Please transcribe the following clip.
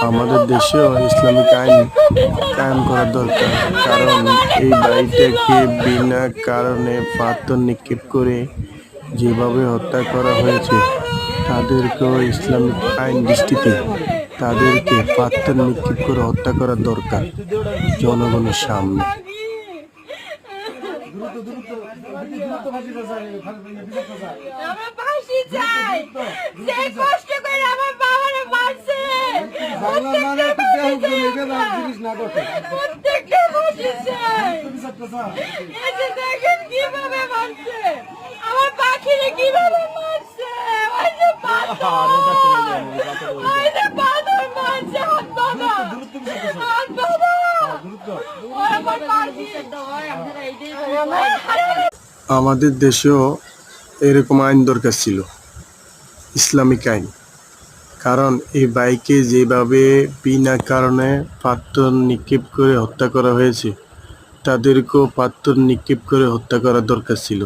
আমাদের দেশেও ইসলামিক আইন কায়েম করা দরকার, কারণ এই বাড়িটাকে বিনা কারণে পাথর নিক্ষেপ করে যেভাবে হত্যা করা হয়েছে, তাদেরকেও ইসলামিক আইন দৃষ্টিতে তাদেরকে পাথর নিক্ষেপ করে হত্যা করা দরকার জনগণের সামনে। আমরা ফাঁসি চাই, যে কষ্ট করে আমার বাবারে মারছে প্রত্যেকটা ফাঁসি চাই। এই যে দেখেন কিভাবে মারছে, আমার পাখিরে কিভাবে মারছে, ওই যে পাথর, ওই যে পাথর মারছে, হাত বাঁধা, হাত বাঁধা। ওই আমার পাখি, আমাদের দেশেও এরকম আইন দরকার ছিল, ইসলামিক আইন। কারণ এই বাইকে যেভাবে বিনা কারণে পাথর নিক্ষেপ করে হত্যা করা হয়েছে, তাদেরকেও পাথর নিক্ষেপ করে হত্যা করা দরকার ছিল।